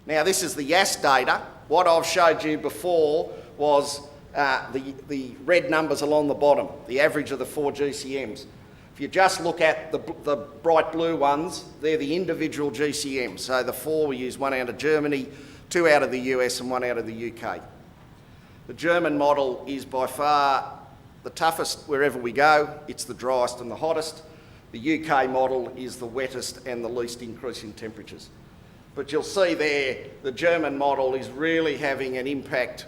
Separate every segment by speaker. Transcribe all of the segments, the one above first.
Speaker 1: Now this is the YAS data. What I've showed you before was the red numbers along the bottom, the average of the 4 GCMs. If you just look at the bright blue ones, they're the individual GCMs. So the 4, we use 1 out of Germany, 2 out of the US and 1 out of the UK. The German model is by far the toughest wherever we go. It's the driest and the hottest. The UK model is the wettest and the least increase in temperatures. But you'll see there, the German model is really having an impact.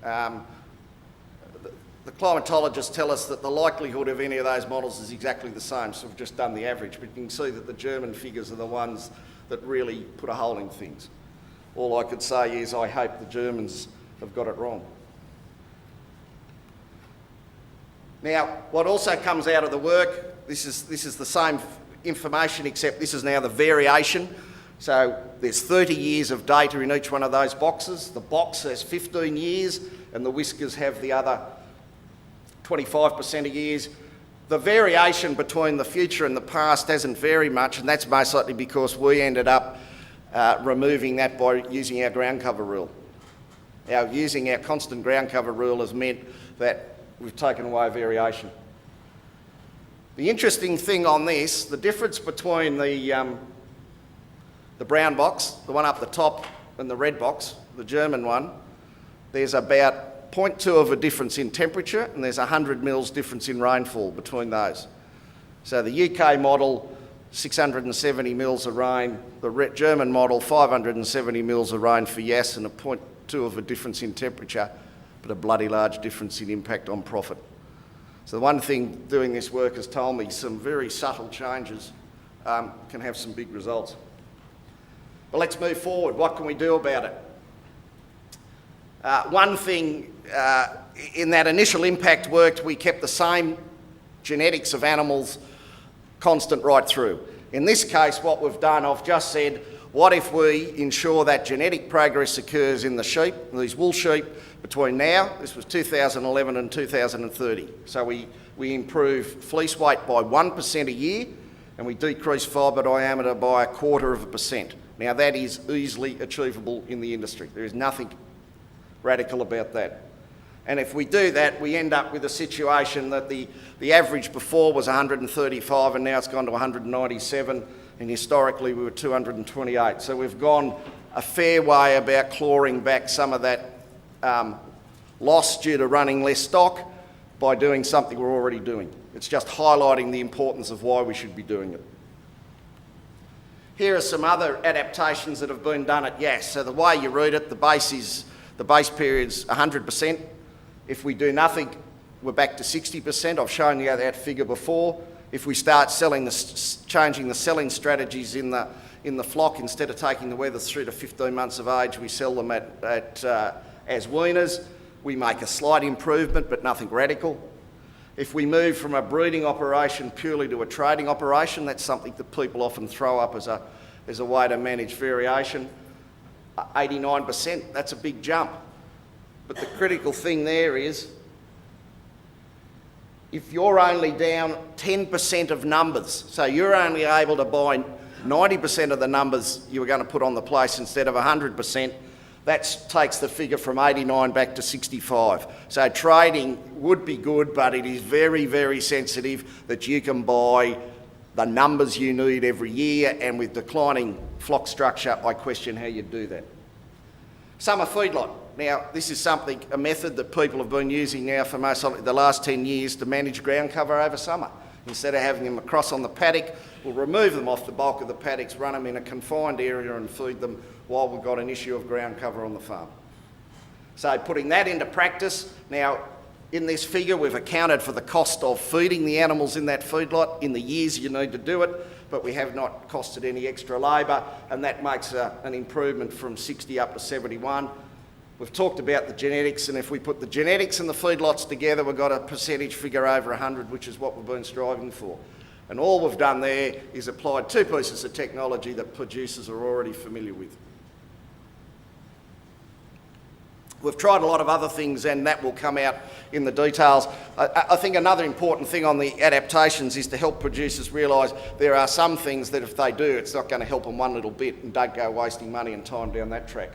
Speaker 1: The climatologists tell us that the likelihood of any of those models is exactly the same, so we've just done the average, but you can see that the German figures are the ones that really put a hole in things. All I could say is I hope the Germans have got it wrong. Now, what also comes out of the work, this is the same information, except this is now the variation. So there's 30 years of data in each one of those boxes. The box has 15 years and the whiskers have the other 25% of years. The variation between the future and the past hasn't varied much, and that's most likely because we ended up removing that by using our ground cover rule. Using our constant ground cover rule has meant that we've taken away variation. The interesting thing on this, the difference between the brown box, the one up the top, and the red box, the German one, there's about 0.2 of a difference in temperature and there's 100 mils difference in rainfall between those. So the UK model, 670 mils of rain, the German model, 570 mils of rain for YAS and a 0.2 of a difference in temperature, but a bloody large difference in impact on profit. So the one thing doing this work has told me some very subtle changes can have some big results. But let's move forward. What can we do about it? One thing, in that initial impact work, we kept the same genetics of animals constant right through. In this case, what we've done, I've just said, what if we ensure that genetic progress occurs in the sheep, these wool sheep, between now, this was 2011 and 2030. So we improve fleece weight by 1% a year and we decrease fibre diameter by 1/4%. Now that is easily achievable in the industry. There is nothing radical about that. And if we do that, we end up with a situation that the average before was 135 and now it's gone to 197, and historically we were 228. So we've gone a fair way about clawing back some of that loss due to running less stock by doing something we're already doing. It's just highlighting the importance of why we should be doing it. Here are some other adaptations that have been done at YAS. So the way you read it, the base period's 100%. If we do nothing, we're back to 60%. I've shown you that figure before. If we start changing the selling strategies in the flock, instead of taking the wethers through to 15 months of age, we sell them as weaners. We make a slight improvement, but nothing radical. If we move from a breeding operation purely to a trading operation, that's something that people often throw up as a way to manage variation. 89%, that's a big jump. But the critical thing there is, if you're only down 10% of numbers, so you're only able to buy 90% of the numbers you were going to put on the place instead of 100%, that takes the figure from 89 back to 65. So trading would be good, but it is very, very sensitive that you can buy the numbers you need every year, and with declining flock structure, I question how you do that. Summer feedlot. Now, this is a method that people have been using now for most of the last 10 years to manage ground cover over summer. Instead of having them across on the paddock, we'll remove them off the bulk of the paddocks, run them in a confined area and feed them while we've got an issue of ground cover on the farm. So putting that into practice, now in this figure we've accounted for the cost of feeding the animals in that feedlot in the years you need to do it, but we have not costed any extra labour, and that makes an improvement from 60 up to 71. We've talked about the genetics, and if we put the genetics and the feedlots together, we've got a percentage figure over 100, which is what we've been striving for. And all we've done there is applied 2 pieces of technology that producers are already familiar with. We've tried a lot of other things, and that will come out in the details. I think another important thing on the adaptations is to help producers realise there are some things that if they do, it's not going to help them one little bit, and don't go wasting money and time down that track.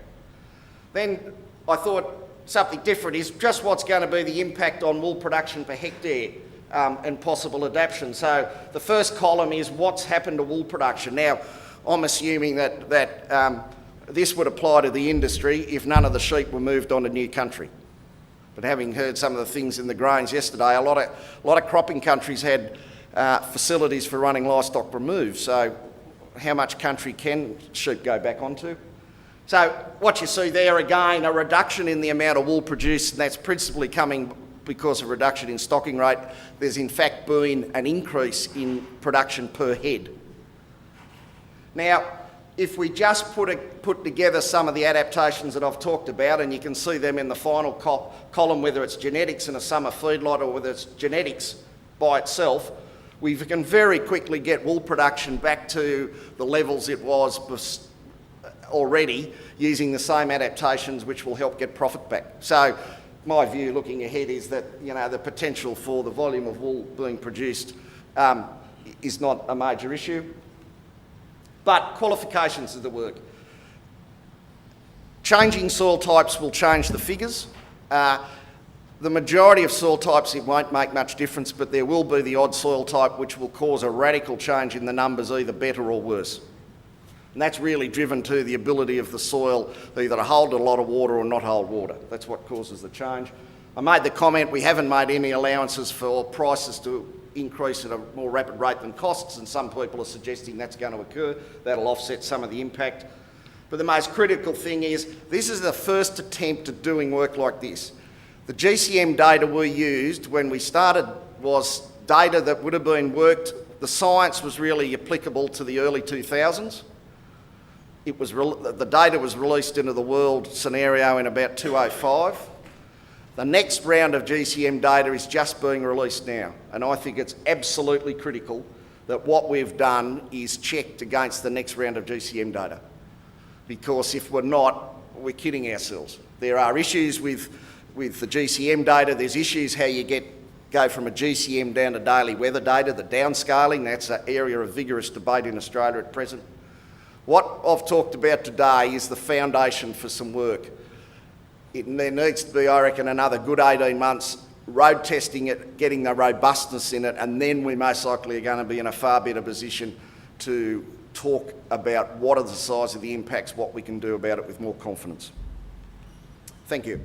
Speaker 1: Then I thought something different is just what's going to be the impact on wool production per hectare and possible adaptation. So the first column is what's happened to wool production. Now, I'm assuming that this would apply to the industry if none of the sheep were moved on to new country. But having heard some of the things in the grains yesterday, a lot of cropping countries had facilities for running livestock removed. So how much country can sheep go back onto? So what you see there again, a reduction in the amount of wool produced, and that's principally coming because of reduction in stocking rate. There's in fact been an increase in production per head. Now, if we just put together some of the adaptations that I've talked about, and you can see them in the final column, whether it's genetics in a summer feedlot or whether it's genetics by itself, we can very quickly get wool production back to the levels it was already using the same adaptations, which will help get profit back. So my view looking ahead is that, you know, the potential for the volume of wool being produced is not a major issue. But qualifications of the work. Changing soil types will change the figures. The majority of soil types, it won't make much difference, but there will be the odd soil type which will cause a radical change in the numbers, either better or worse. And that's really driven to the ability of the soil either to hold a lot of water or not hold water. That's what causes the change. I made the comment we haven't made any allowances for prices to increase at a more rapid rate than costs, and some people are suggesting that's going to occur. That'll offset some of the impact. But the most critical thing is this is the first attempt at doing work like this. The GCM data we used when we started was data that would have been worked. The science was really applicable to the early 2000s. The data was released into the world scenario in about 2005. The next round of GCM data is just being released now, and I think it's absolutely critical that what we've done is checked against the next round of GCM data, because if we're not, we're kidding ourselves. There are issues with the GCM data. There's issues how you go from a GCM down to daily weather data, the downscaling. That's an area of vigorous debate in Australia at present. What I've talked about today is the foundation for some work. There needs to be, I reckon, another good 18 months road testing it, getting the robustness in it, and then we most likely are going to be in a far better position to talk about what are the size of the impacts, what we can do about it with more confidence. Thank you.